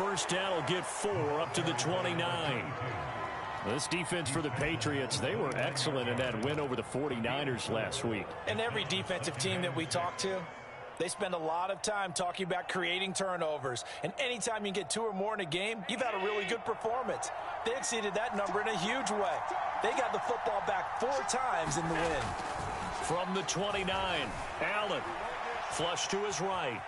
first down will get 4 up to the 29. This defense for the Patriots, they were excellent in that win over the 49ers last week. And every defensive team that we talk to, they spend a lot of time talking about creating turnovers. And anytime you get 2 or more in a game, you've had a really good performance. They exceeded that number in a huge way. They got the football back 4 times in the win. From the 29, Allen, flush to his right.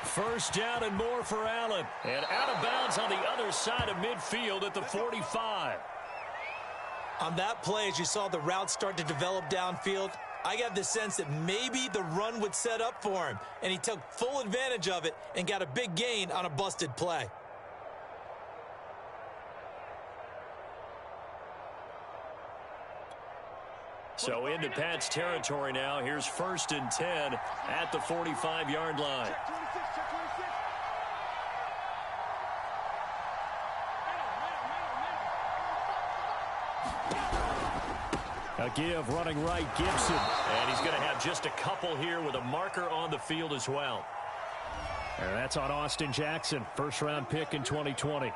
First down and more for Allen. And out of bounds on the other side of midfield at the 45. On that play, as you saw the route start to develop downfield, I got the sense that maybe the run would set up for him. And he took full advantage of it and got a big gain on a busted play. So into Pat's territory now. Here's 1st and 10 at the 45-yard line. A give running right, Gibson. And he's going to have just a couple here with a marker on the field as well. And that's on Austin Jackson, first-round pick in 2020.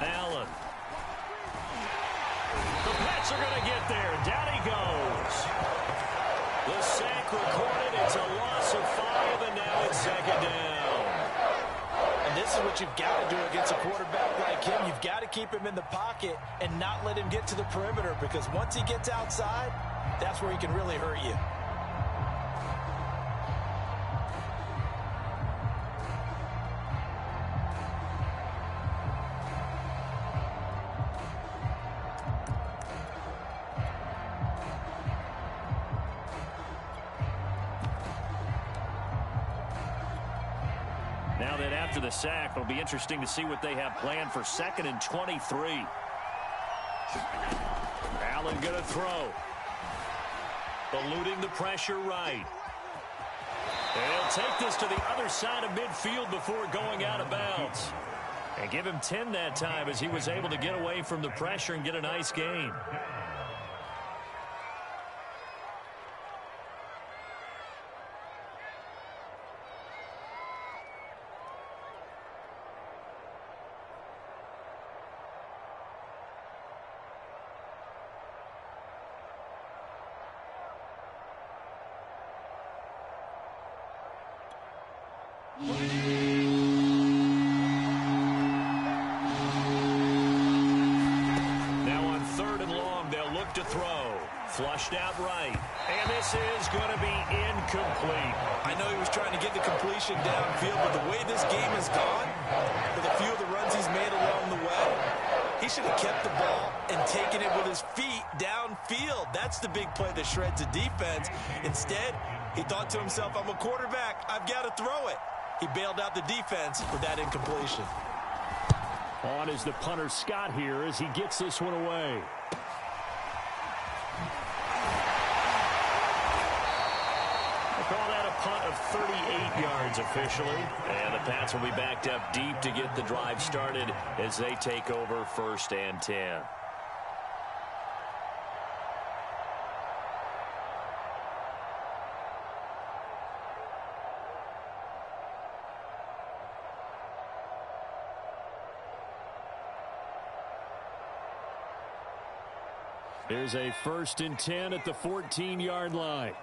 Allen. The Pats are going to get there. Down he goes. The sack recorded. It's a loss of 5, and now it's 2nd down. And this is what you've got to do against a quarterback like him. You've got to keep him in the pocket and not let him get to the perimeter, because once he gets outside, that's where he can really hurt you. Now that after the sack, it'll be interesting to see what they have planned for 2nd and 23. Allen going to throw. Eluding the pressure right. They'll take this to the other side of midfield before going out of bounds. And give him 10 that time as he was able to get away from the pressure and get a nice gain. Now on 3rd and long, they'll look to throw. Flushed out right. And this is going to be incomplete. I know he was trying to get the completion downfield, but the way this game has gone, with a few of the runs he's made along the way, he should have kept the ball and taken it with his feet downfield. That's the big play that shreds the defense. Instead, he thought to himself, I'm a quarterback. I've got to throw it. He bailed out the defense with that incompletion. On is the punter Scott here as he gets this one away. They call that a punt of 38 yards officially. And the Pats will be backed up deep to get the drive started as they take over 1st and 10. Here's a 1st and 10 at the 14-yard line.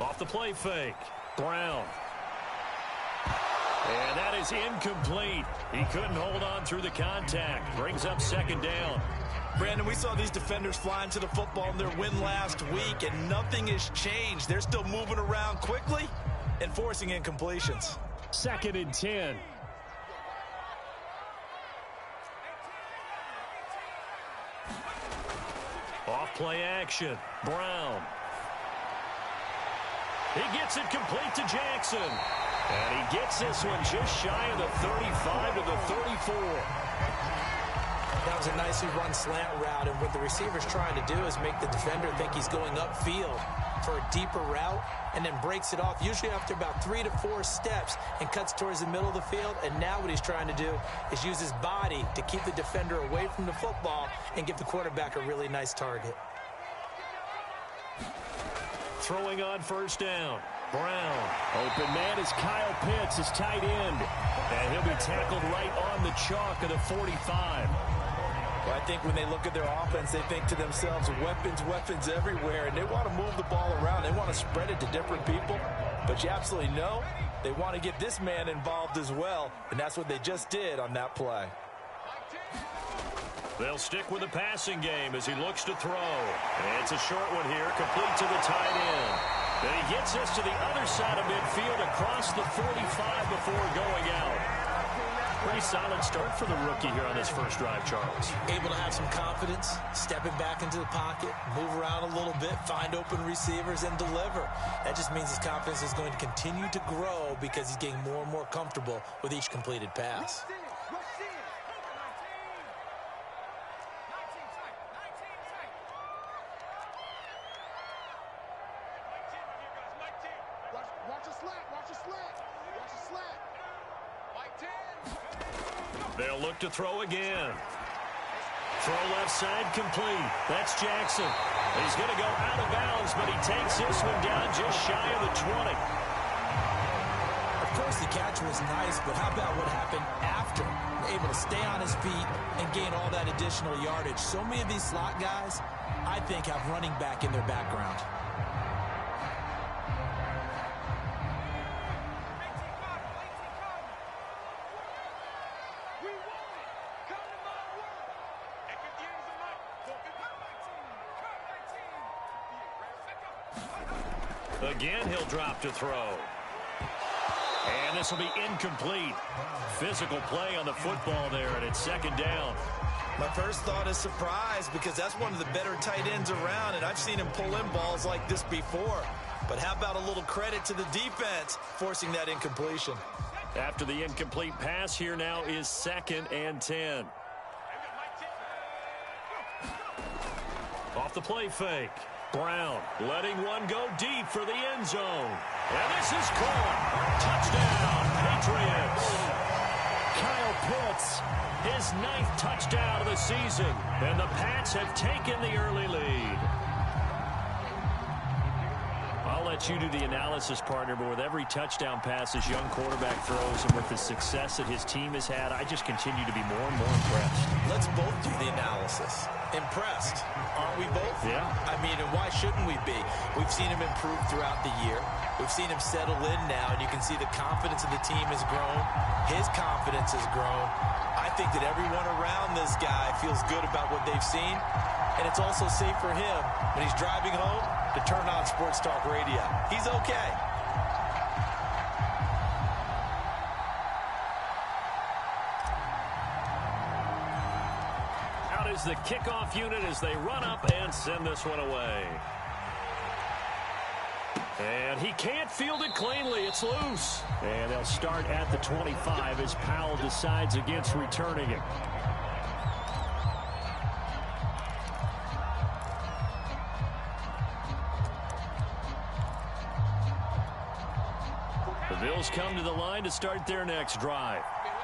Off the play fake. Brown. And that is incomplete. He couldn't hold on through the contact. Brings up 2nd down. Brandon, we saw these defenders flying to the football in their win last week, and nothing has changed. They're still moving around quickly and forcing incompletions. 2nd and 10. Off play action. Brown. He gets it complete to Jackson. And he gets this one just shy of the 35 to the 34. That was a nicely run slant route, and what the receiver's trying to do is make the defender think he's going upfield for a deeper route, and then breaks it off, usually after about 3 to 4 steps, and cuts towards the middle of the field. And now what he's trying to do is use his body to keep the defender away from the football and give the quarterback a really nice target. Throwing on first down. Brown. Open man is Kyle Pitts, his tight end. And he'll be tackled right on the chalk of the 45. Well, I think when they look at their offense, they think to themselves, weapons, weapons everywhere, and they want to move the ball around. They want to spread it to different people. But you absolutely know they want to get this man involved as well, and that's what they just did on that play. They'll stick with the passing game as he looks to throw. And it's a short one here, complete to the tight end. Then he gets this to the other side of midfield across the 45 before going out. Pretty solid start for the rookie here on this first drive, Charles. Able to have some confidence, stepping back into the pocket, move around a little bit, find open receivers, and deliver. That just means his confidence is going to continue to grow because he's getting more and more comfortable with each completed pass. They'll look to throw again. Throw left side complete. That's Jackson. He's going to go out of bounds, but he takes this one down just shy of the 20. Of course, the catch was nice, but how about what happened after? Able to stay on his feet and gain all that additional yardage. So many of these slot guys, I think, have running back in their background. Again, he'll drop to throw. And this will be incomplete. Physical play on the football there, and it's second down. My first thought is surprise because that's one of the better tight ends around, and I've seen him pull in balls like this before. But how about a little credit to the defense forcing that incompletion? After the incomplete pass, here now is 2nd and 10. Off the play fake. Brown letting one go deep for the end zone. And this is caught. Touchdown, Patriots. Kyle Pitts, his 9th touchdown of the season. And the Pats have taken the early lead. I'll let you do the analysis, partner, but with every touchdown pass this young quarterback throws and with the success that his team has had, I just continue to be more and more impressed. Let's both do the analysis. Impressed, aren't we both? Yeah. I mean, and why shouldn't we be? We've seen him improve throughout the year. We've seen him settle in now, and you can see the confidence of the team has grown. His confidence has grown. I think that everyone around this guy feels good about what they've seen, and it's also safe for him when he's driving home to turn on Sports Talk Radio. He's okay. Out is the kickoff unit as they run up and send this one away. And he can't field it cleanly. It's loose. And they'll start at the 25 as Powell decides against returning it. The Bills come to the line to start their next drive.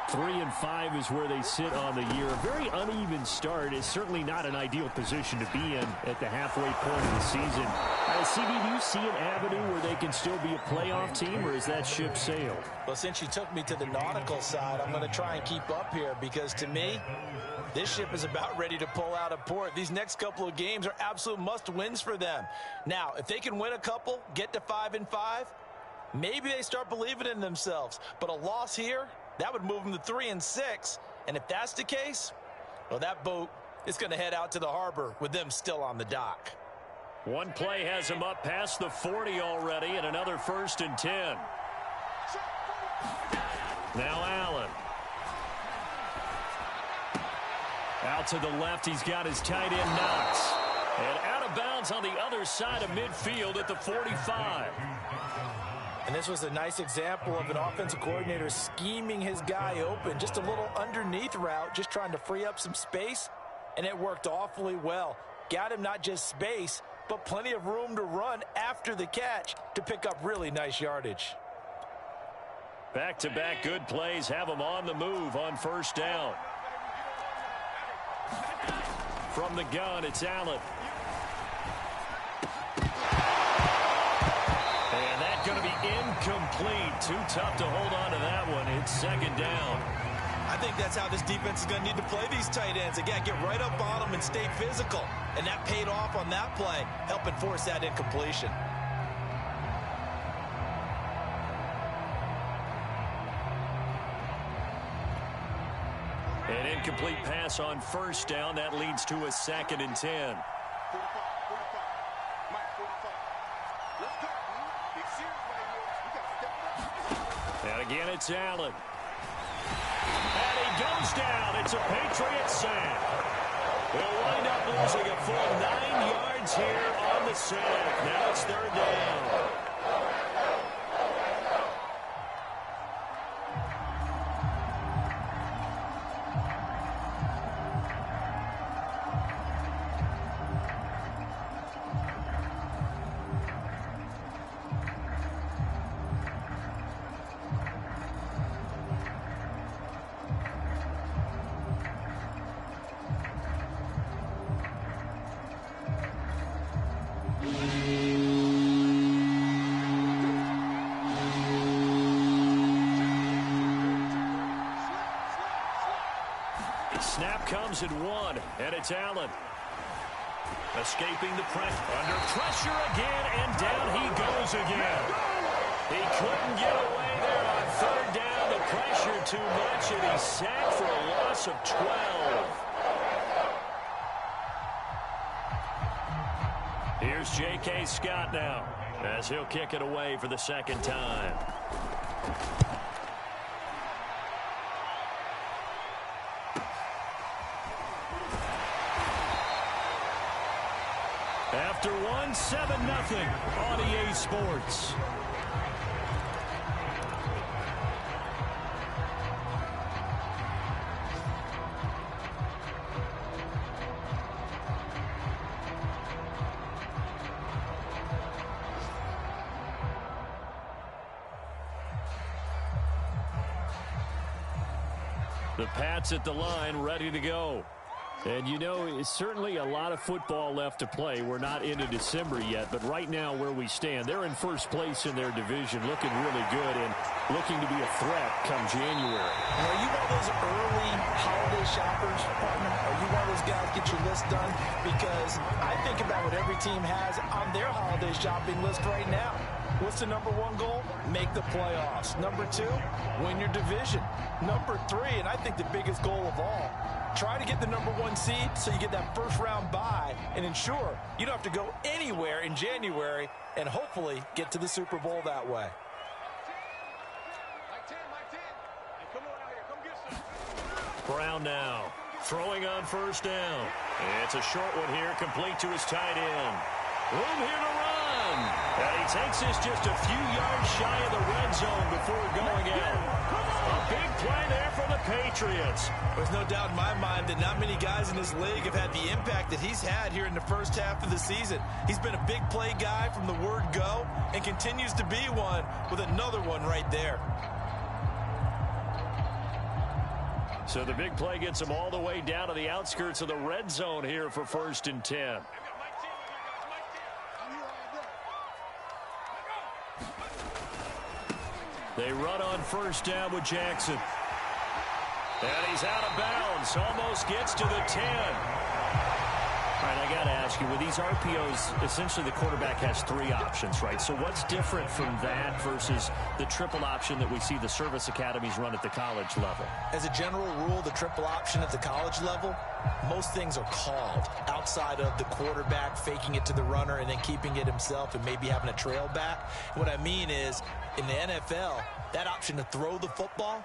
3-5 is where they sit on the year. A very uneven start is certainly not an ideal position to be in at the halfway point of the season. CB, do you see an avenue where they can still be a playoff team, or is that ship sailed? Well, since you took me to the nautical side, I'm going to try and keep up here because, to me, this ship is about ready to pull out of port. These next couple of games are absolute must-wins for them. Now, if they can win a couple, get to 5-5, maybe they start believing in themselves. But a loss here, that would move them to 3-6. And if that's the case, well, that boat is going to head out to the harbor with them still on the dock. One play has him up past the 40 already, and another 1st and 10. Now Allen. Out to the left, he's got his tight end Knox. And out of bounds on the other side of midfield at the 45. And this was a nice example of an offensive coordinator scheming his guy open. Just a little underneath route, just trying to free up some space, and it worked awfully well. Got him not just space, but plenty of room to run after the catch to pick up really nice yardage. Back-to-back good plays have him on the move on first down. From the gun, it's Allen. And that's going to be incomplete. Too tough to hold on to that one. It's second down. I think that's how this defense is going to need to play these tight ends. Again, get right up on them and stay physical. And that paid off on that play, helping force that incompletion. An incomplete pass on first down. That leads to a 2nd and 10. And again, it's Allen. And he goes down. It's a Patriot sack. They'll wind up losing a full 9 yards here on the sack. Now it's 3rd down. Snap comes at 1, and it's Allen. Escaping the press. Under pressure again, and down he goes again. He couldn't get away there on 3rd down. The pressure too much, and he's sacked for a loss of 12. Here's J.K. Scott now, as he'll kick it away for the 2nd time. After 1, 7-0 on EA Sports. The Pats at the line, ready to go. And, you know, it's certainly a lot of football left to play. We're not into December yet, but right now where we stand, they're in first place in their division, looking really good and looking to be a threat come January. Are you one of those early holiday shoppers, partner? Are you one of those guys get your list done? Because I think about what every team has on their holiday shopping list right now. What's the number 1 goal? Make the playoffs. Number 2, win your division. Number 3, and I think the biggest goal of all, try to get the number 1 seed so you get that first-round bye and ensure you don't have to go anywhere in January and hopefully get to the Super Bowl that way. Brown now, throwing on first down. It's a short one here, complete to his tight end. Room here to run. And he takes this just a few yards shy of the red zone before going out. A big play there for the Patriots. There's no doubt in my mind that not many guys in this league have had the impact that he's had here in the first half of the season. He's been a big play guy from the word go and continues to be one with another one right there. So the big play gets him all the way down to the outskirts of the red zone here for 1st and 10. They run on first down with Jackson. And he's out of bounds. Almost gets to the 10. All right, I got to ask you, with these RPOs, essentially the quarterback has 3 options, right? So what's different from that versus the triple option that we see the service academies run at the college level? As a general rule, the triple option at the college level, most things are called outside of the quarterback faking it to the runner and then keeping it himself and maybe having a trail back. What I mean is, in the NFL, that option to throw the football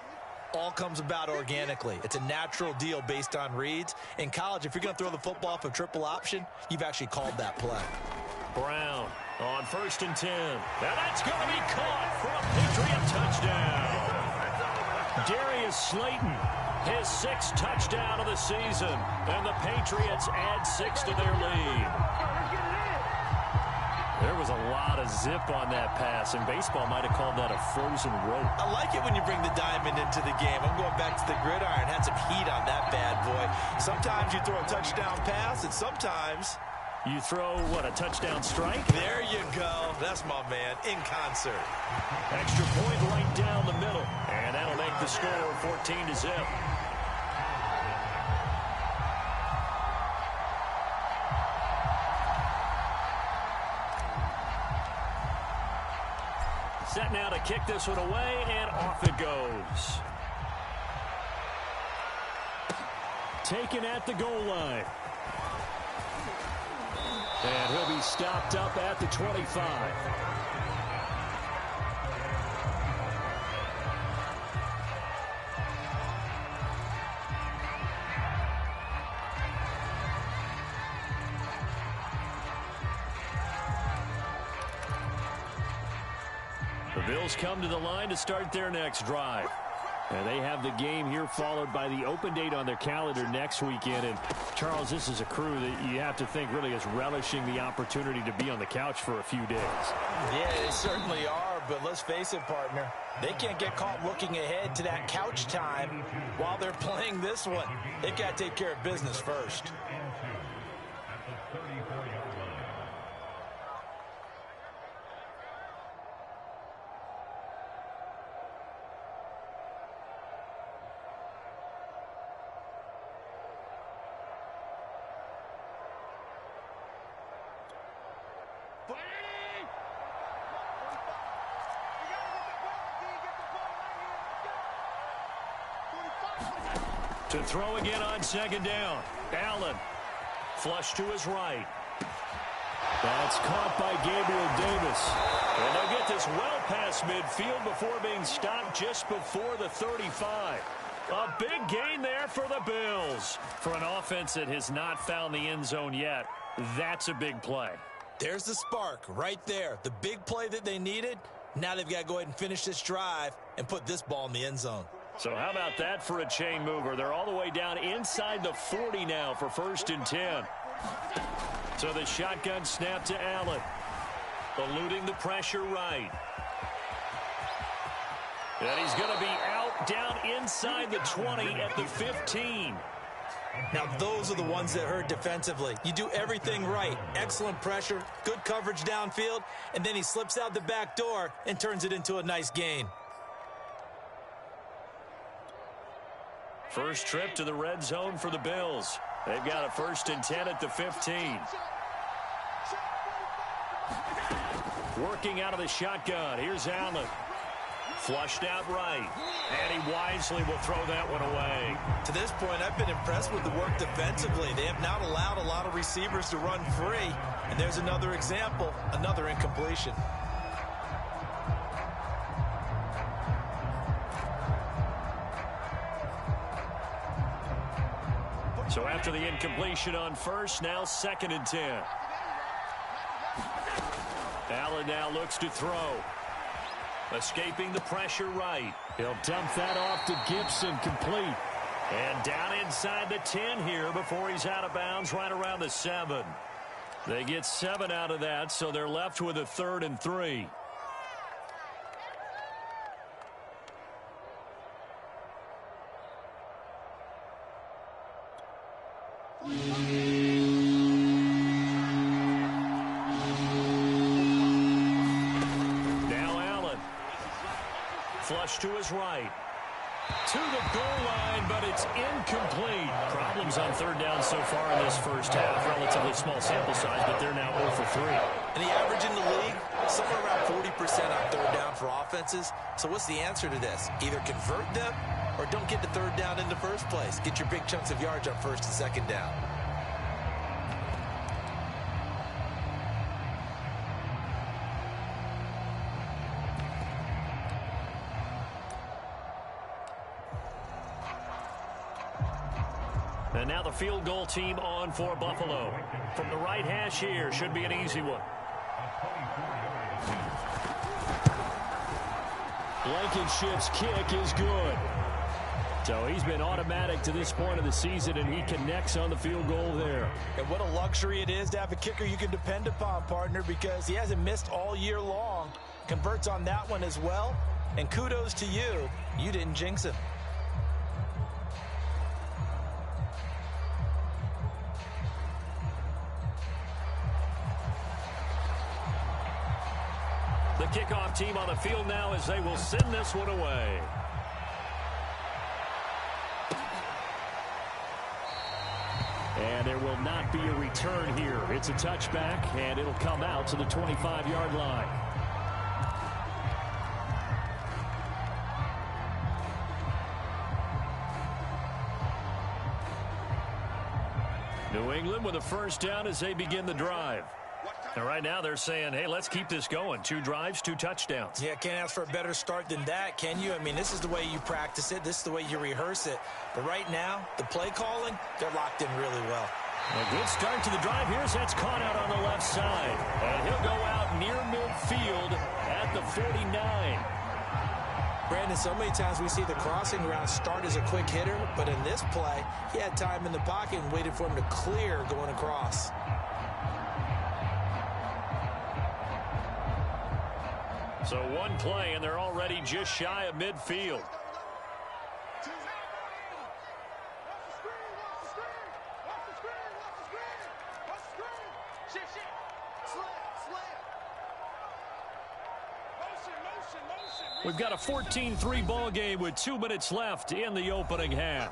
all comes about organically. It's a natural deal based on reads. In college, if you're going to throw the football for triple option, you've actually called that play. Brown on 1st and 10. Now that's going to be caught for a Patriot touchdown. Darius Slayton, his 6th touchdown of the season. And the Patriots add 6 to their lead. There was a lot of zip on that pass, and baseball might have called that a frozen rope. I like it when you bring the diamond into the game. I'm going back to the gridiron. Had some heat on that bad boy. Sometimes you throw a touchdown pass, and sometimes you throw, what, a touchdown strike? There you go. That's my man, in concert. Extra point right down the middle, and that'll make the score 14-0. Set now to kick this one away, and off it goes. Taken at the goal line. And he'll be stopped up at the 25. The Bills come to the line to start their next drive. And they have the game here followed by the open date on their calendar next weekend. And, Charles, this is a crew that you have to think really is relishing the opportunity to be on the couch for a few days. Yeah, they certainly are, but let's face it, partner. They can't get caught looking ahead to that couch time while they're playing this one. They've got to take care of business first. To throw again on 2nd down. Allen. Flush to his right. That's caught by Gabriel Davis. And they'll get this well past midfield before being stopped just before the 35. A big gain there for the Bills. For an offense that has not found the end zone yet, that's a big play. There's the spark right there. The big play that they needed. Now they've got to go ahead and finish this drive and put this ball in the end zone. So how about that for a chain mover? They're all the way down inside the 40 now for 1st and 10. So the shotgun snap to Allen. Eluding the pressure right. And he's going to be out down inside the 20 at the 15. Now those are the ones that hurt defensively. You do everything right. Excellent pressure, good coverage downfield, and then he slips out the back door and turns it into a nice gain. First trip to the red zone for the Bills. They've got a 1st and 10 at the 15. Working out of the shotgun. Here's Allen. Flushed out right. And he wisely will throw that one away. To this point, I've been impressed with the work defensively. They have not allowed a lot of receivers to run free. And there's another example, another incompletion. So after the incompletion on 1st, now 2nd and 10. Allen now looks to throw. Escaping the pressure right. He'll dump that off to Gibson, complete. And down inside the 10 here before he's out of bounds right around the 7. They get 7 out of that, so they're left with a 3rd and 3. Flush to his right. To the goal line, but it's incomplete. Problems on 3rd down so far in this first half. Relatively small sample size, but they're now 0 for 3. And the average in the league, somewhere around 40% on 3rd down for offenses. So what's the answer to this? Either convert them or don't get the 3rd down in the first place. Get your big chunks of yards on 1st and 2nd down. And now the field goal team on for Buffalo. From the right hash here, should be an easy one. Blankenship's kick is good. So he's been automatic to this point of the season, and he connects on the field goal there. And what a luxury it is to have a kicker you can depend upon, partner, because he hasn't missed all year long. Converts on that one as well. And kudos to you. You didn't jinx him. The kickoff team on the field now as they will send this one away. And there will not be a return here. It's a touchback, and it'll come out to the 25-yard line. New England with a first down as they begin the drive. And right now they're saying, hey, let's keep this going. 2 drives, 2 touchdowns. Yeah, can't ask for a better start than that, can you? I mean, this is the way you practice it. This is the way you rehearse it. But right now, the play calling, they're locked in really well. A good start to the drive. Here's that's caught out on the left side. And he'll go out near midfield at the 49. Brandon, so many times we see the crossing route start as a quick hitter, but in this play, he had time in the pocket and waited for him to clear going across. So one play, and they're already just shy of midfield. We've got a 14-3 ball game with 2 minutes left in the opening half.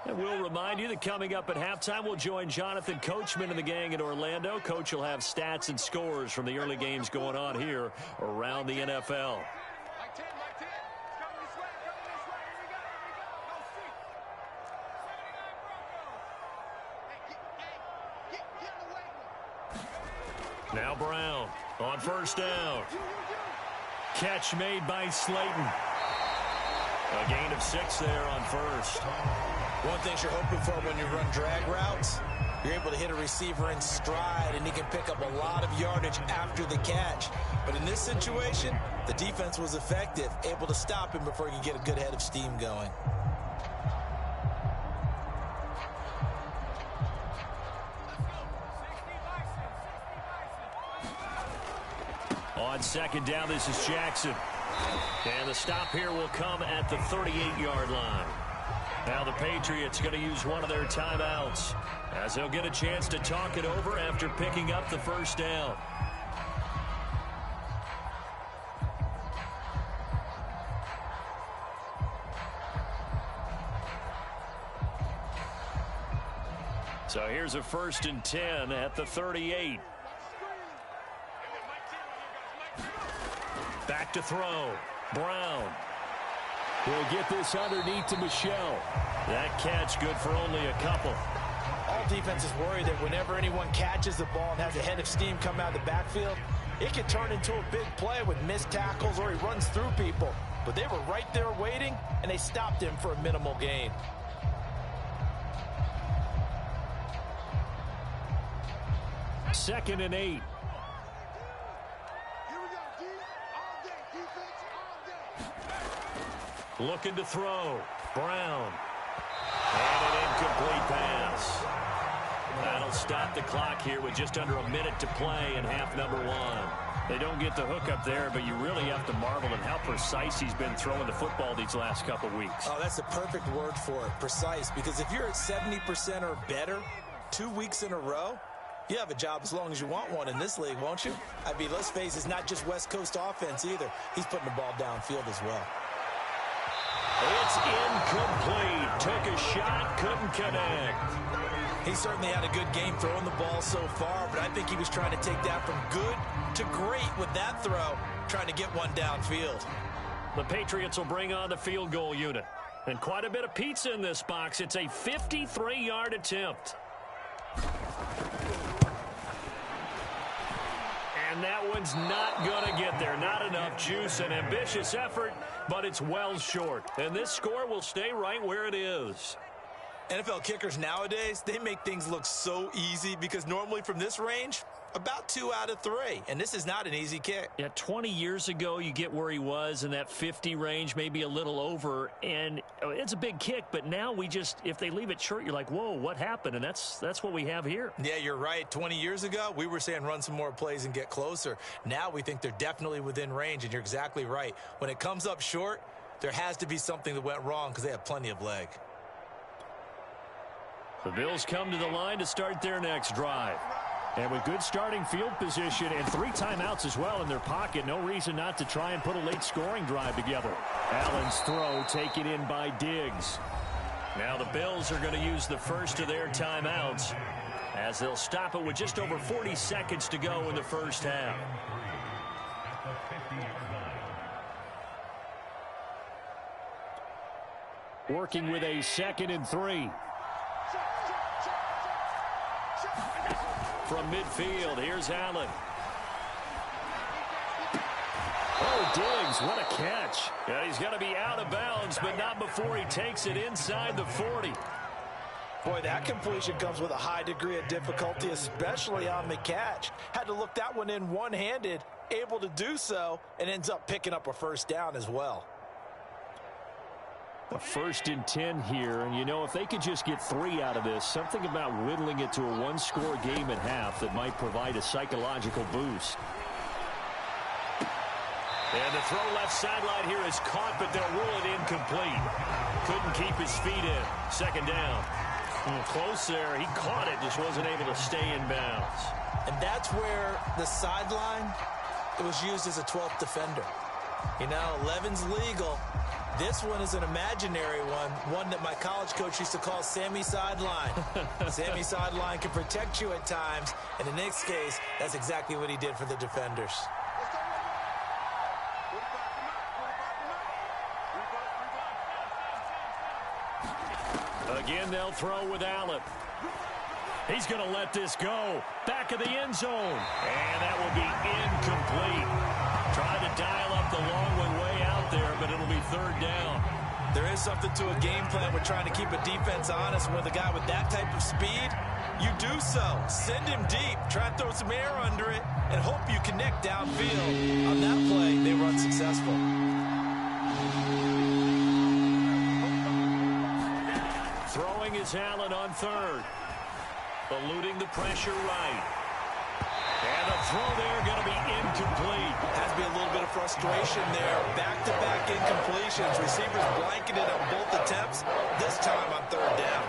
And we'll remind you that coming up at halftime, we'll join Jonathan Coachman and the gang in Orlando. Coach will have stats and scores from the early games going on here around the NFL. Now Brown on first down. Catch made by Slayton. A gain of 6 there on first. One thing you're hoping for when you run drag routes, you're able to hit a receiver in stride, and he can pick up a lot of yardage after the catch. But in this situation, the defense was effective, able to stop him before he could get a good head of steam going. On second down, this is Jackson. And the stop here will come at the 38-yard line. Now the Patriots going to use one of their timeouts as they'll get a chance to talk it over after picking up the first down. So here's a 1st and 10 at the 38. Back to throw. Brown. He'll get this underneath to Michel. That catch good for only a couple. All defenses worry that whenever anyone catches the ball and has a head of steam come out of the backfield, it can turn into a big play with missed tackles or he runs through people. But they were right there waiting, and they stopped him for a minimal gain. Second and 8. Looking to throw. Brown. And an incomplete pass. That'll stop the clock here with just under a minute to play in half number 1. They don't get the hook up there, but you really have to marvel at how precise he's been throwing the football these last couple weeks. Oh, that's the perfect word for it, precise, because if you're at 70% or better 2 weeks in a row, you have a job as long as you want one in this league, won't you? I mean, let's face it, it's not just West Coast offense either. He's putting the ball downfield as well. It's incomplete. Took a shot, couldn't connect. He certainly had a good game throwing the ball so far, but I think he was trying to take that from good to great with that throw, trying to get one downfield. The Patriots will bring on the field goal unit. And quite a bit of pizza in this box. It's a 53-yard attempt. And that one's not going to get there. Not enough juice. An ambitious effort but it's well short. And this score will stay right where it is. NFL kickers nowadays, they make things look so easy because normally from this range, about 2 out of 3. And this is not an easy kick. Yeah, 20 years ago, you get where he was in that 50 range, maybe a little over. And it's a big kick, but now we just, if they leave it short, you're like, whoa, what happened? And that's what we have here. Yeah, you're right. 20 years ago, we were saying run some more plays and get closer. Now we think they're definitely within range, and you're exactly right. When it comes up short, there has to be something that went wrong because they have plenty of leg. The Bills come to the line to start their next drive. And with good starting field position and 3 timeouts as well in their pocket, no reason not to try and put a late scoring drive together. Allen's throw taken in by Diggs. Now the Bills are going to use the first of their timeouts as they'll stop it with just over 40 seconds to go in the first half. Working with a 2nd and 3. From midfield, here's Allen. Oh, Diggs, what a catch. Yeah, he's got to be out of bounds, but not before he takes it inside the 40. Boy, that completion comes with a high degree of difficulty, especially on the catch. Had to look that one in one-handed, able to do so, and ends up picking up a first down as well. A 1st and 10 here, and you know, if they could just get 3 out of this, something about whittling it to a 1-score game at half that might provide a psychological boost. And the throw left sideline here is caught, but they'll rule it incomplete. Couldn't keep his feet in. 2nd down. Close there. He caught it, just wasn't able to stay in bounds. And that's where the sideline, it was used as a 12th defender. You know, 11's legal. This one is an imaginary one that my college coach used to call Sammy Sideline. Sammy Sideline can protect you at times, and in this case, that's exactly what he did for the defenders. Again, they'll throw with Allen. He's going to let this go. Back of the end zone. And that will be incomplete. Tried to dial up the long one way out there, but it'll be 3rd down. There is something to a game plan with trying to keep a defense honest. With a guy with that type of speed, you do so. Send him deep. Try and throw some air under it and hope you connect downfield. On that play, they were unsuccessful. Throwing is Allen on 3rd. Eluding the pressure right. And the throw there going to be incomplete. Has to be a little bit of frustration there. Back-to-back incompletions. Receivers blanketed on both attempts. This time on 3rd down.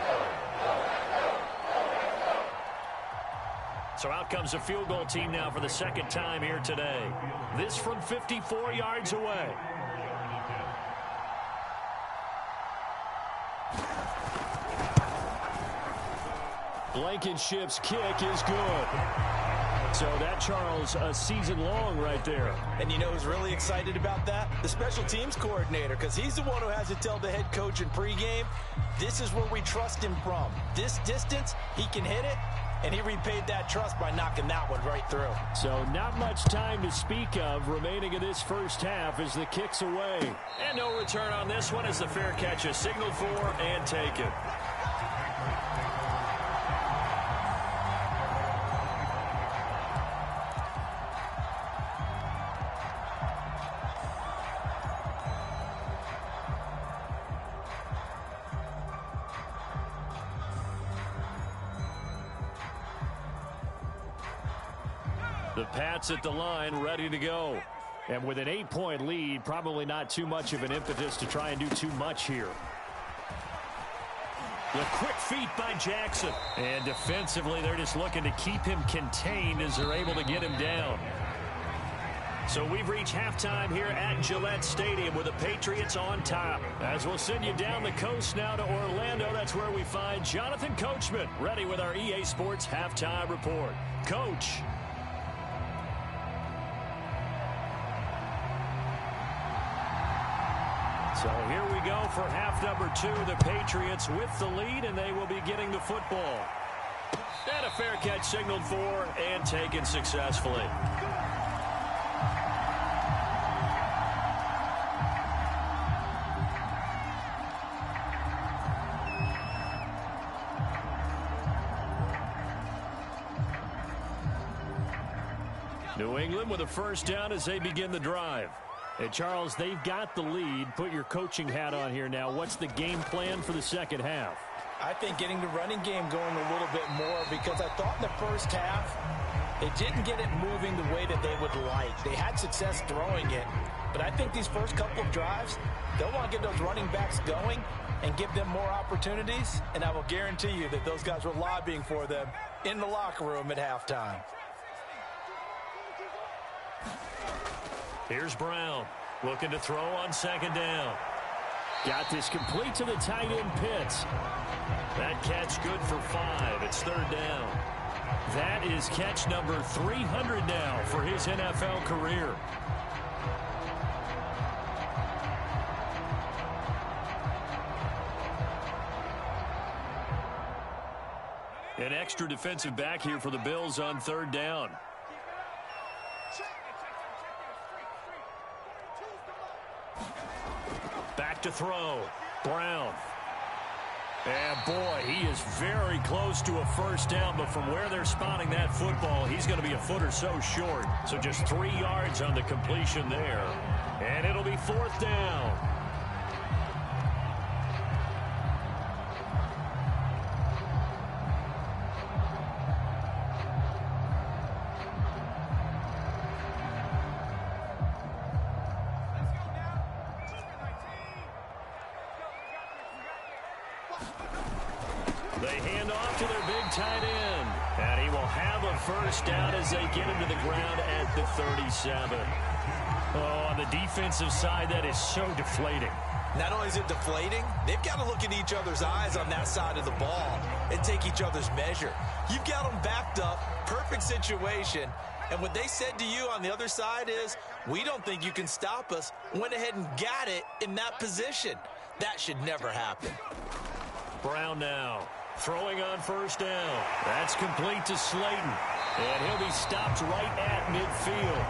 So out comes a field goal team now for the 2nd time here today. This from 54 yards away. Blankenship's kick is good. So that, Charles, a season long right there. And you know who's really excited about that? The special teams coordinator, because he's the one who has to tell the head coach in pregame, this is where we trust him from. This distance, he can hit it, and he repaid that trust by knocking that one right through. So not much time to speak of remaining in this first half as the kick's away. And no return on this one as the fair catch is signaled for and taken. The Pats at the line, ready to go. And with an 8-point lead, probably not too much of an impetus to try and do too much here. The quick feet by Jackson. And defensively, they're just looking to keep him contained as they're able to get him down. So we've reached halftime here at Gillette Stadium with the Patriots on top. As we'll send you down the coast now to Orlando, that's where we find Jonathan Coachman, ready with our EA Sports Halftime Report. Coach. So here we go for half number 2. The Patriots with the lead, and they will be getting the football. And a fair catch signaled for and taken successfully. New England with a first down as they begin the drive. Hey, Charles, they've got the lead. Put your coaching hat on here now. What's the game plan for the second half? I think getting the running game going a little bit more, because I thought in the first half they didn't get it moving the way that they would like. They had success throwing it, but I think these first couple of drives, they'll want to get those running backs going and give them more opportunities, and I will guarantee you that those guys were lobbying for them in the locker room at halftime. Here's Brown looking to throw on second down. Got this complete to the tight end Pitts. That catch good for 5. It's third down. That is catch number 300 now for his NFL career. An extra defensive back here for the Bills on third down. Back to throw. Brown. And boy, he is very close to a first down, but from where they're spotting that football, he's going to be a foot or so short. So just 3 yards on the completion there. And it'll be fourth down. They hand off to their big tight end. And he will have a first down as they get him to the ground at the 37. Oh, on the defensive side, that is so deflating. Not only is it deflating, they've got to look in each other's eyes on that side of the ball and take each other's measure. You've got them backed up, perfect situation, and what they said to you on the other side is, we don't think you can stop us. Went ahead and got it in that position. That should never happen. Brown now throwing on first down. That's complete to Slayton. And he'll be stopped right at midfield.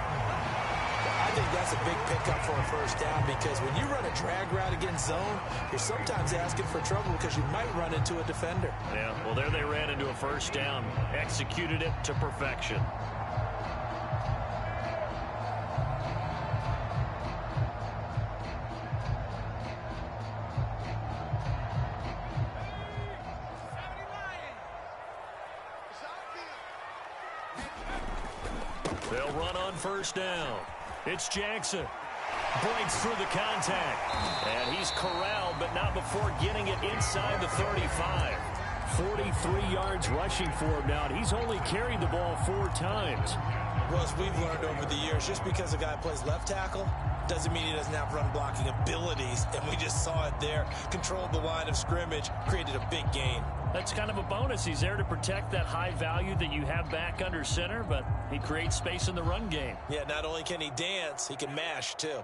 I think that's a big pickup for a first down, because when you run a drag route against zone, you're sometimes asking for trouble because you might run into a defender. Yeah, well, there they ran into a first down. Executed it to perfection. They'll run on first down. It's Jackson. Breaks through the contact. And he's corralled, but not before getting it inside the 35. 43 yards rushing for him now. And he's only carried the ball 4 times. Well, as we've learned over the years, just because a guy plays left tackle doesn't mean he doesn't have run blocking abilities. And we just saw it there. Controlled the line of scrimmage, created a big gain. That's kind of a bonus. He's there to protect that high value that you have back under center, but he creates space in the run game. Yeah, not only can he dance, he can mash too.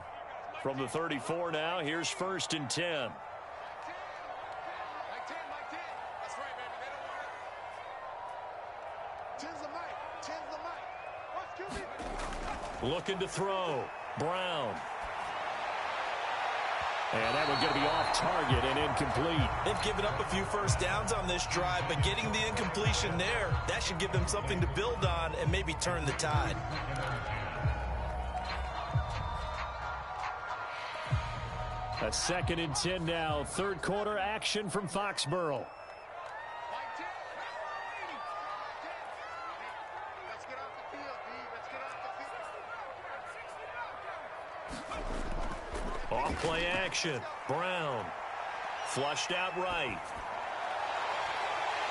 From the 34 now, here's first and 10. Looking to throw. Brown. And that one's going to be off target and incomplete. They've given up a few first downs on this drive, but getting the incompletion there, that should give them something to build on and maybe turn the tide. A second and 10 now. Third quarter action from Foxborough. Off play action. Brown. Flushed out right.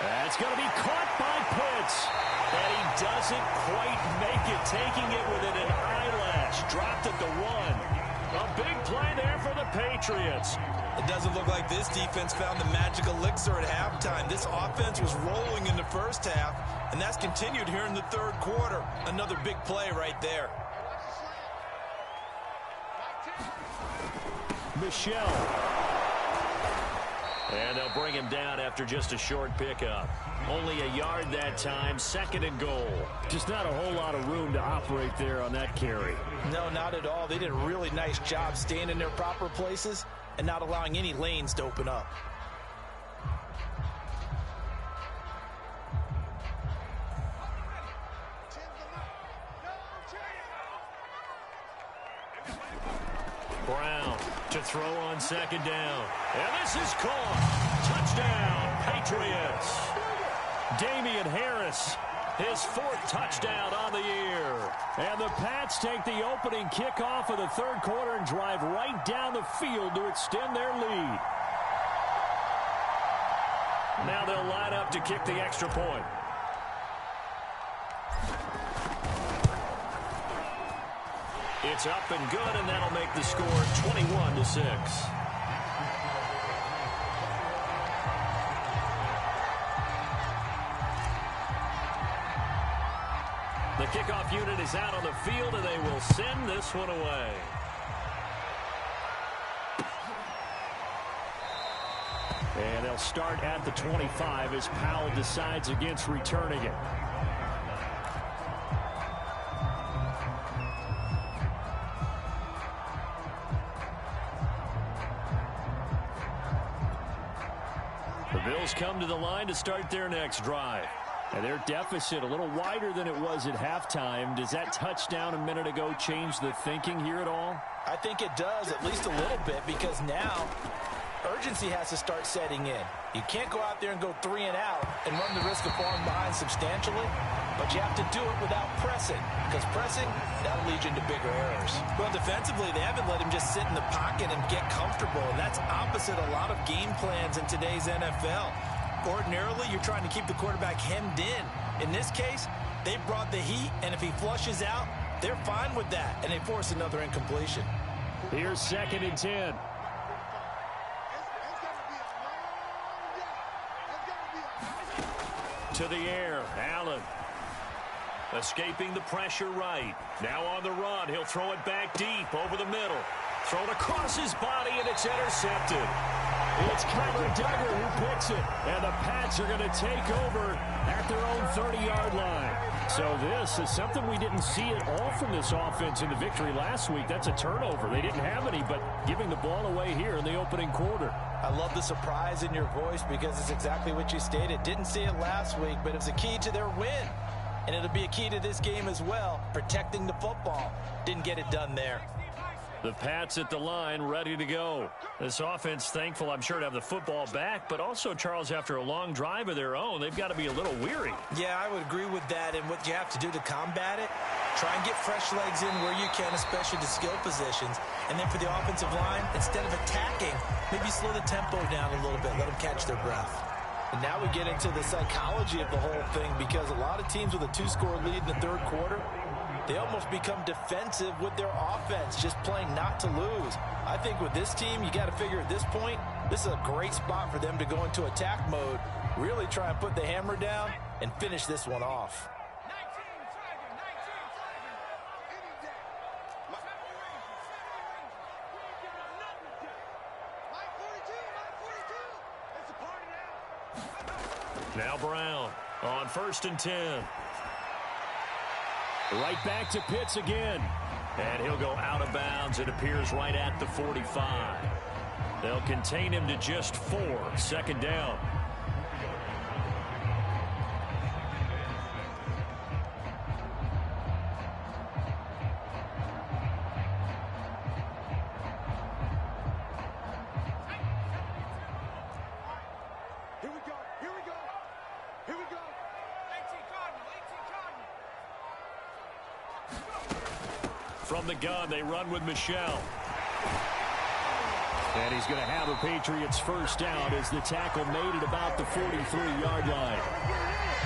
That's going to be caught by Pitts. And he doesn't quite make it. Taking it within an eyelash. Dropped at the 1. A big play there for the Patriots. It doesn't look like this defense found the magic elixir at halftime. This offense was rolling in the first half, and that's continued here in the third quarter. Another big play right there. Michelle. And they'll bring him down after just a short pickup. Only a yard that time, second and goal. Just not a whole lot of room to operate there on that carry. No, not at all. They did a really nice job staying in their proper places and not allowing any lanes to open up. Brown to throw on second down. And this is caught. Touchdown, Patriots. Damian Harris, his 4th touchdown on the year. And the Pats take the opening kickoff of the third quarter and drive right down the field to extend their lead. Now they'll line up to kick the extra point. It's up and good, and that'll make the score 21-6. The kickoff unit is out on the field, and they will send this one away. And they'll start at the 25 as Powell decides against returning it. The Bills come to the line to start their next drive. And their deficit a little wider than it was at halftime. Does that touchdown a minute ago change the thinking here at all? I think it does, at least a little bit, because now urgency has to start setting in. You can't go out there and go 3 and out and run the risk of falling behind substantially, but you have to do it without pressing, because pressing, that'll lead you into bigger errors. Well, defensively, they haven't let him just sit in the pocket and get comfortable, and that's opposite a lot of game plans in today's NFL. Ordinarily, you're trying to keep the quarterback hemmed in. In this case, they brought the heat, and if he flushes out, they're fine with that, and they force another incompletion. Here's 2nd and 10. To the air, Allen. Escaping the pressure right. Now on the run, he'll throw it back deep over the middle. Thrown across his body, and it's intercepted. It's Kyler Duggar who picks it, and the Pats are going to take over at their own 30-yard line. So this is something we didn't see at all from this offense in the victory last week. That's a turnover. They didn't have any, but giving the ball away here in the opening quarter. I love the surprise in your voice because it's exactly what you stated. Didn't see it last week, but it was a key to their win. And it'll be a key to this game as well, protecting the football. Didn't get it done there. The Pats at the line, ready to go. This offense, thankful, I'm sure, to have the football back, but also, Charles, after a long drive of their own, they've got to be a little weary. Yeah, I would agree with that, and what you have to do to combat it, try and get fresh legs in where you can, especially the skill positions. And then for the offensive line, instead of attacking, maybe slow the tempo down a little bit, let them catch their breath. And now we get into the psychology of the whole thing, because a lot of teams with a 2-score lead in the third quarter, they almost become defensive with their offense, just playing not to lose. I think with this team, you got to figure at this point, this is a great spot for them to go into attack mode, really try and put the hammer down and finish this one off. Now Brown on 1st and 10. Right back to Pitts again. And he'll go out of bounds. It appears right at the 45. They'll contain him to just 4. 2nd down. From the gun, they run with Michelle. And he's going to have a Patriots first down as the tackle made at about the 43-yard line.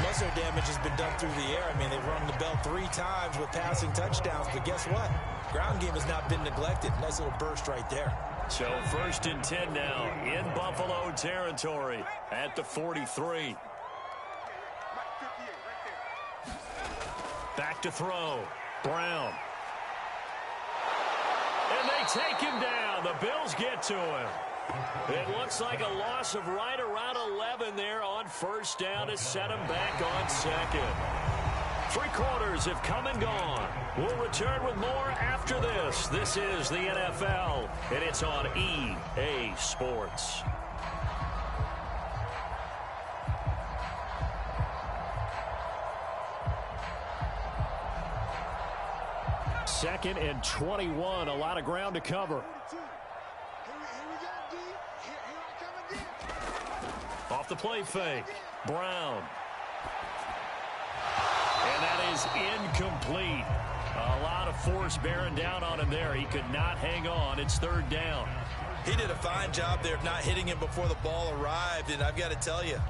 Most of their damage has been done through the air. I mean, they've rung the bell 3 times with passing touchdowns, but guess what? Ground game has not been neglected. Nice little burst right there. So 1st and 10 now in Buffalo territory at the 43. Back to throw. Brown. And they take him down. The Bills get to him. It looks like a loss of right around 11 there on 1st down to set him back on 2nd. 3 quarters have come and gone. We'll return with more after this. This is the NFL, and it's on EA Sports. 2nd and 21. A lot of ground to cover. Off the play fake. Brown. And that is incomplete. A lot of force bearing down on him there. He could not hang on. It's 3rd down. He did a fine job there of not hitting him before the ball arrived. And I've got to tell you,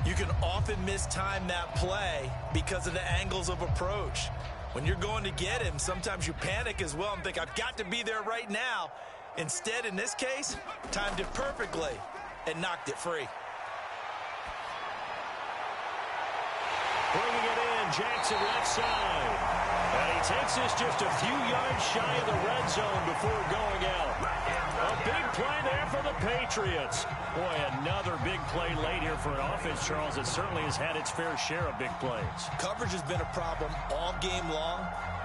you can often mistime that play because of the angles of approach. When you're going to get him, sometimes you panic as well and think, I've got to be there right now. Instead, in this case, timed it perfectly and knocked it free. Bringing it in, Jackson left side. And he takes this just a few yards shy of the red zone before going out. A big play there for the Patriots. Boy, another big play late here for an offense, Charles, that certainly has had its fair share of big plays. Coverage has been a problem all game long,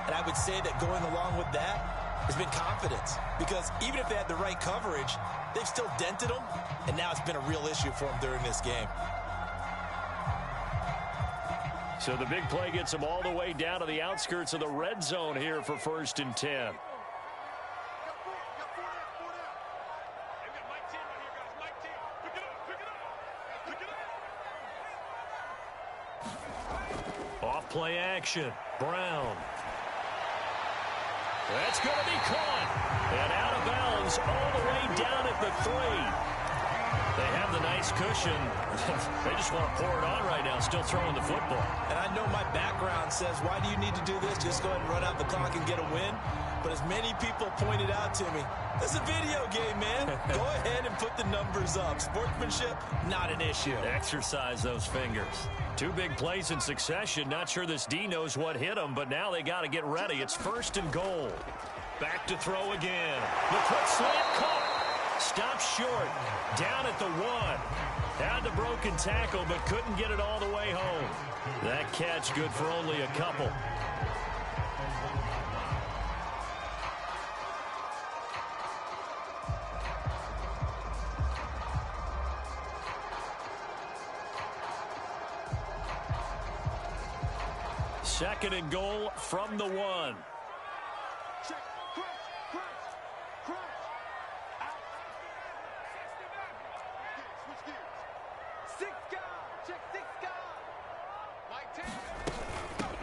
and I would say that going along with that has been confidence. Because even if they had the right coverage, they've still dented them, and now it's been a real issue for them during this game. So the big play gets them all the way down to the outskirts of the red zone here for 1st and 10. Off play action. Brown. That's going to be caught. And out of bounds all the way down at the 3. They have the nice cushion. They just want to pour it on right now, still throwing the football. And I know my background says, why do you need to do this? Just go ahead and run out the clock and get a win. But as many people pointed out to me, this is a video game, man. Go ahead and put the numbers up. Sportsmanship, not an issue. Exercise those fingers. 2 big plays in succession. Not sure this D knows what hit him, but now they got to get ready. It's 1st and goal. Back to throw again. The quick slant caught. Stopped short. Down at the 1. Had the broken tackle, but couldn't get it all the way home. That catch good for only a couple. Second and goal from the 1.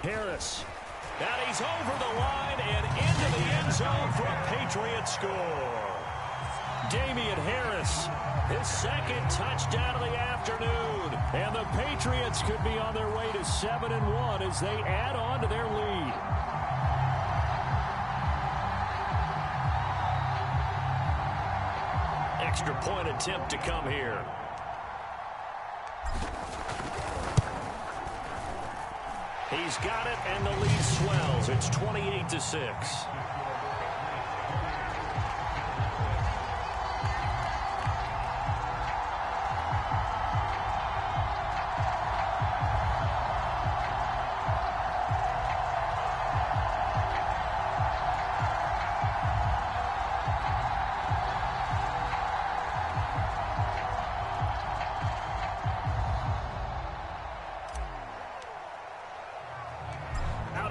Harris. Now he's over the line and into the end zone for a Patriot score. Damian Harris, his 2nd touchdown of the afternoon. And the Patriots could be on their way to 7-1 as they add on to their lead. Extra point attempt to come here. He's got it, and the lead swells. It's 28-6.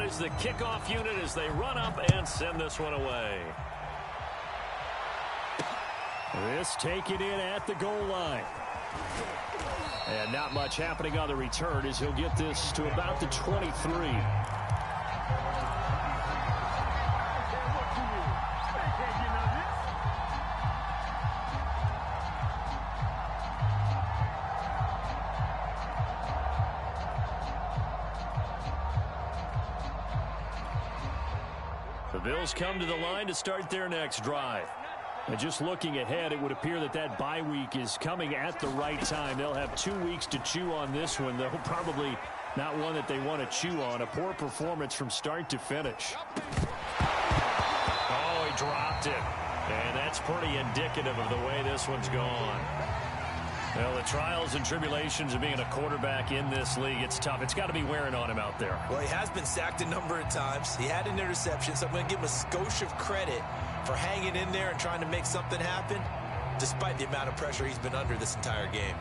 Is the kickoff unit as they run up and send this one away. This taken in at the goal line. And not much happening on the return as he'll get this to about the 23. The Bills come to the line to start their next drive. And just looking ahead, it would appear that that bye week is coming at the right time. They'll have 2 weeks to chew on this one, though probably not one that they want to chew on. A poor performance from start to finish. Oh, he dropped it. And that's pretty indicative of the way this one's gone. Well, the trials and tribulations of being a quarterback in this league, it's tough. It's got to be wearing on him out there. Well, he has been sacked a number of times. He had an interception, so I'm going to give him a skosh of credit for hanging in there and trying to make something happen, despite the amount of pressure he's been under this entire game.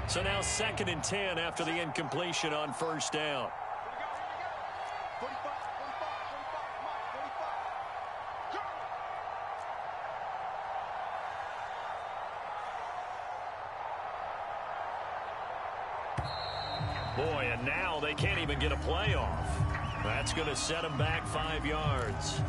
So now 2nd and 10 after the incompletion on first down. Boy, and now they can't even get a play off. That's going to set them back 5 yards.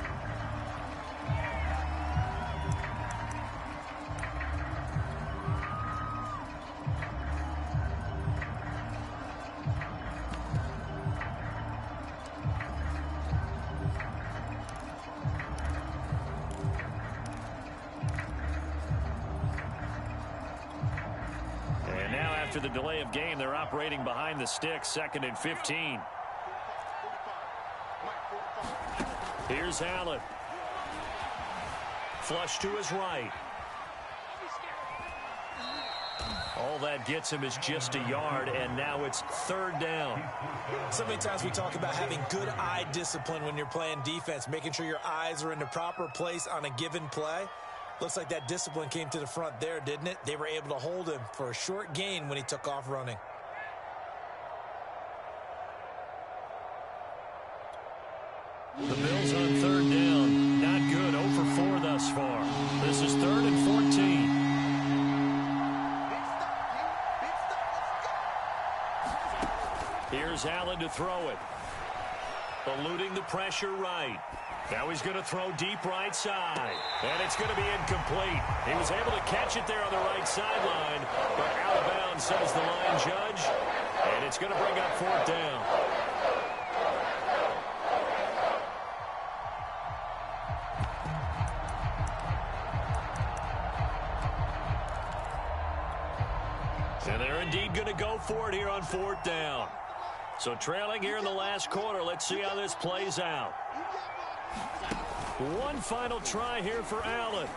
After the delay of game, they're operating behind the sticks, 2nd and 15. Here's Allen. Flush to his right. All that gets him is just a yard, and now it's 3rd down. So many times we talk about having good eye discipline when you're playing defense, making sure your eyes are in the proper place on a given play. Looks like that discipline came to the front there, didn't it? They were able to hold him for a short gain when he took off running. The Bills on 3rd down. Not good. 0 for 4 thus far. This is 3rd and 14. Here's Allen to throw it. Eluding the pressure right. Now he's going to throw deep right side. And it's going to be incomplete. He was able to catch it there on the right sideline, but out of bounds, says the line judge. And it's going to bring up 4th down. And they're indeed going to go for it here on 4th down. So trailing here in the last quarter. Let's see how this plays out. One final try here for Allen.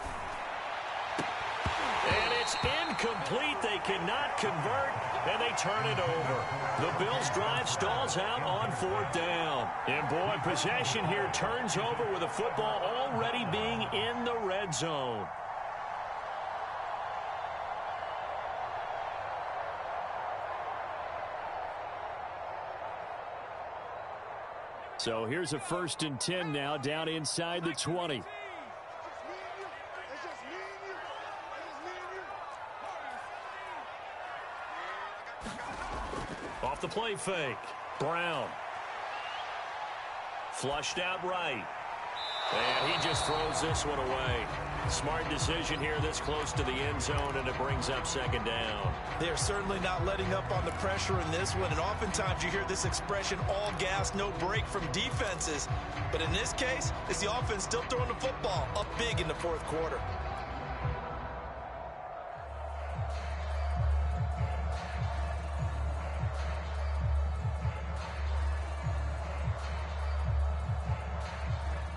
And it's incomplete. They cannot convert, and they turn it over. The Bills' drive stalls out on 4th down. And, boy, possession here turns over with the football already being in the red zone. So here's a 1st and 10 now, down inside the 20. Off the play fake. Brown. Flushed out right. And he just throws this one away. Smart decision here this close to the end zone, and it brings up 2nd down. They're certainly not letting up on the pressure in this one, and oftentimes you hear this expression, all gas, no break from defenses. But in this case, it's the offense still throwing the football up big in the 4th quarter.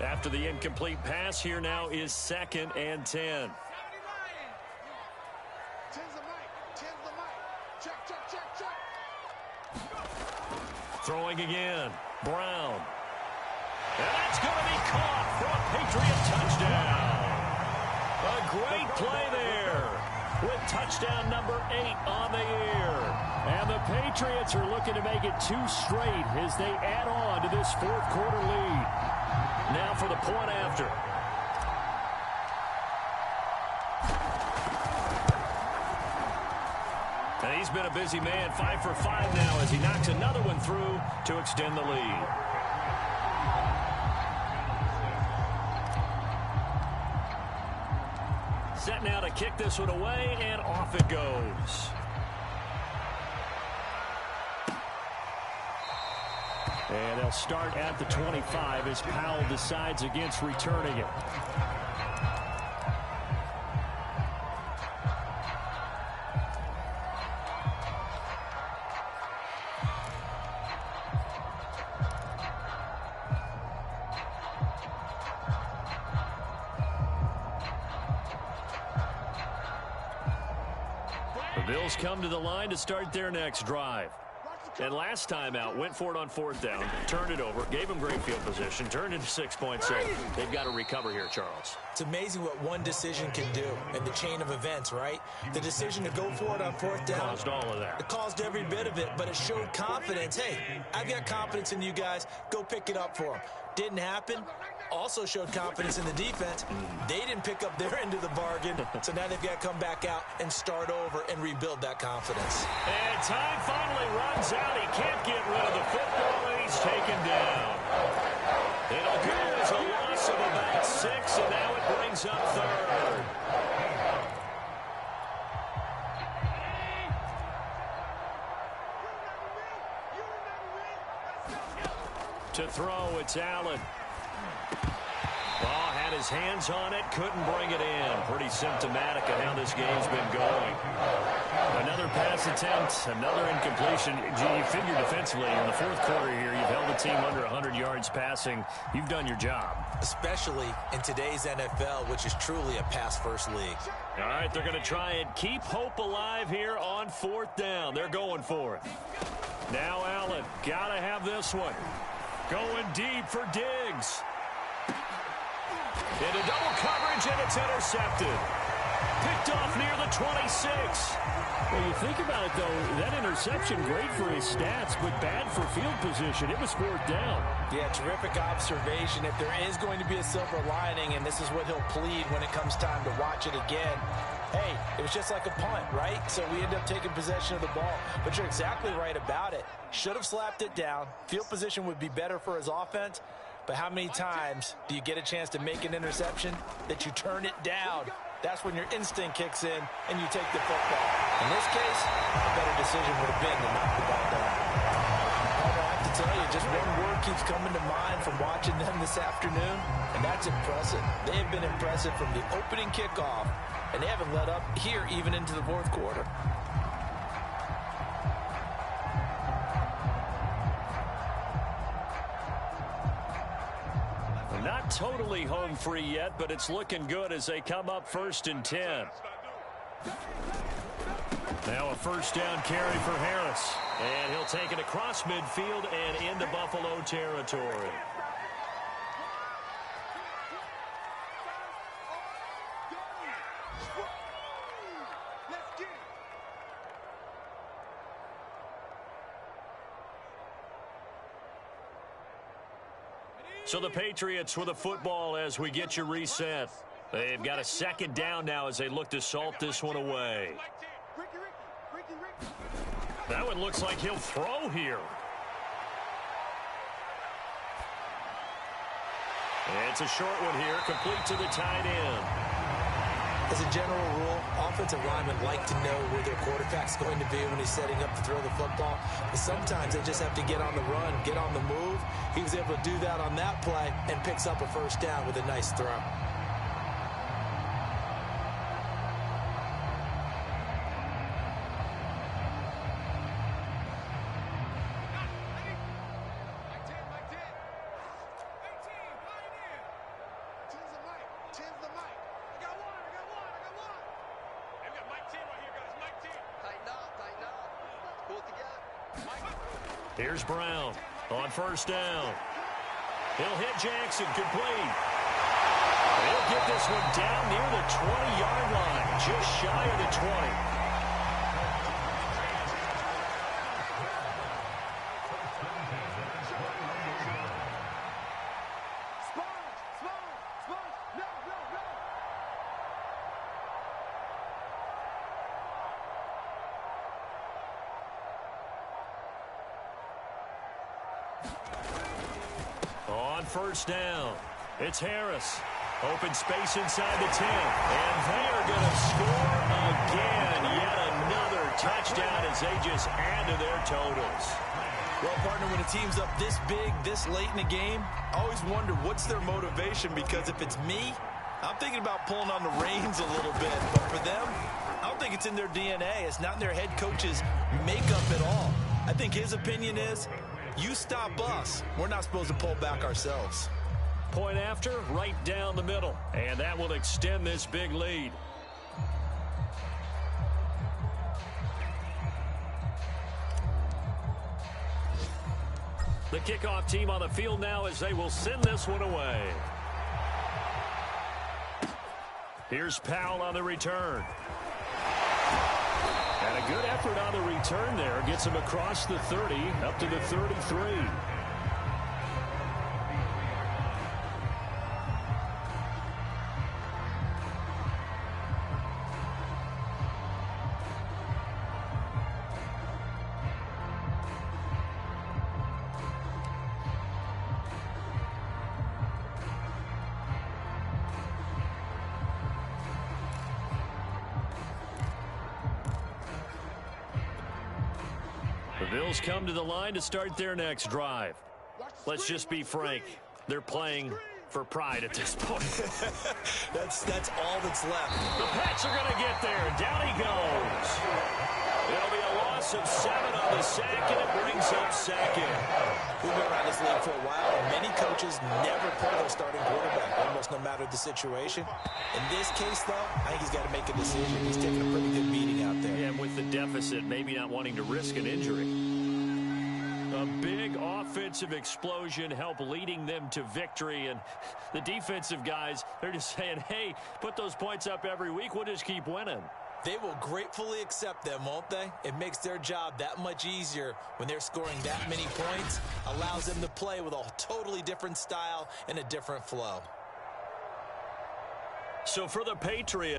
After the incomplete pass, here now is 2nd and 10. Throwing again. Brown. And that's going to be caught for a Patriot touchdown. A great play there with touchdown number 8 on the year. And the Patriots are looking to make it 2 straight as they add on to this 4th quarter lead. Now for the point after. And he's been a busy man, 5 for 5 now as he knocks another one through to extend the lead. Set now to kick this one away, and off it goes. And they'll start at the 25 as Powell decides against returning it. The Bills come to the line to start their next drive. And last time out, went for it on fourth down, turned it over, gave them great field position, turned into 6 points. So they've got to recover here, Charles. It's amazing what one decision can do in the chain of events, right? The decision to go for it on fourth down. Caused all of that. It caused every bit of it, but it showed confidence. Hey, I've got confidence in you guys. Go pick it up for them. Didn't happen. Also showed confidence in the defense. They didn't pick up their end of the bargain, so now they've got to come back out and start over and rebuild that confidence. And time finally runs out. He can't get rid of the football, and he's taken down. It'll go as a loss of about 6, and now it brings up third. To throw, it's Allen. Ball had his hands on it, couldn't bring it in. Pretty symptomatic of how this game's been going. Another pass attempt, another incompletion. You figure defensively in the fourth quarter here, you've held the team under 100 yards passing. You've done your job. Especially in today's NFL, which is truly a pass-first league. All right, they're going to try and keep hope alive here on fourth down. They're going for it. Now Allen, got to have this one. Going deep for Diggs. Into double coverage, and it's intercepted. Picked off near the 26. Well, you think about it, though, that interception, great for his stats, but bad for field position. It was fourth down. Yeah, terrific observation. If there is going to be a silver lining, and this is what he'll plead when it comes time to watch it again, hey, it was just like a punt, right? So we end up taking possession of the ball. But you're exactly right about it. Should have slapped it down. Field position would be better for his offense. But how many times do you get a chance to make an interception that you turn it down? That's when your instinct kicks in and you take the football. In this case, a better decision would have been to knock the ball down. I have to tell you, just one word keeps coming to mind from watching them this afternoon, and that's impressive. They have been impressive from the opening kickoff, and they haven't let up here even into the fourth quarter. Not totally home free yet, but it's looking good as they come up 1st and 10. Now a first down carry for Harris. And he'll take it across midfield and into Buffalo territory. So the Patriots with a football as we get you reset. They've got a second down now as they look to salt this one away. That one looks like he'll throw here. It's a short one here, complete to the tight end. As a general rule, offensive linemen like to know where their quarterback's going to be when he's setting up to throw the football. But sometimes they just have to get on the run, get on the move. He was able to do that on that play and picks up a first down with a nice throw. Here's Brown on first down. He'll hit Jackson, complete. He'll get this one down near the 20-yard line, just shy of the 20. On first down, it's Harris. Open space inside the 10. And they are going to score again. Yet another touchdown as they just add to their totals. Well, partner, when a team's up this big, this late in the game, I always wonder what's their motivation, because if it's me, I'm thinking about pulling on the reins a little bit. But for them, I don't think it's in their DNA. It's not in their head coach's makeup at all. I think his opinion is, you stop us, we're not supposed to pull back ourselves. Point after, right down the middle. And that will extend this big lead. The kickoff team on the field now as they will send this one away. Here's Powell on the return. And a good effort on the return there. Gets him across the 30, up to the 33. The Bills come to the line to start their next drive. Let's just be frank. They're playing for pride at this point. That's all that's left. The Pats are going to get there. Down he goes. It'll be a loss of 7 on the sack, and it brings up second. We've been around this league for a while, and many coaches never pull their starting quarterback, almost no matter the situation. In this case, though, I think he's got to make a decision. He's taking a pretty good beating out there. Yeah, and with the deficit, maybe not wanting to risk an injury. A big offensive explosion helped leading them to victory, and the defensive guys, they're just saying, hey, put those points up every week, we'll just keep winning. They will gratefully accept them, won't they? It makes their job that much easier when they're scoring that many points. Allows them to play with a totally different style and a different flow. So for the Patriots,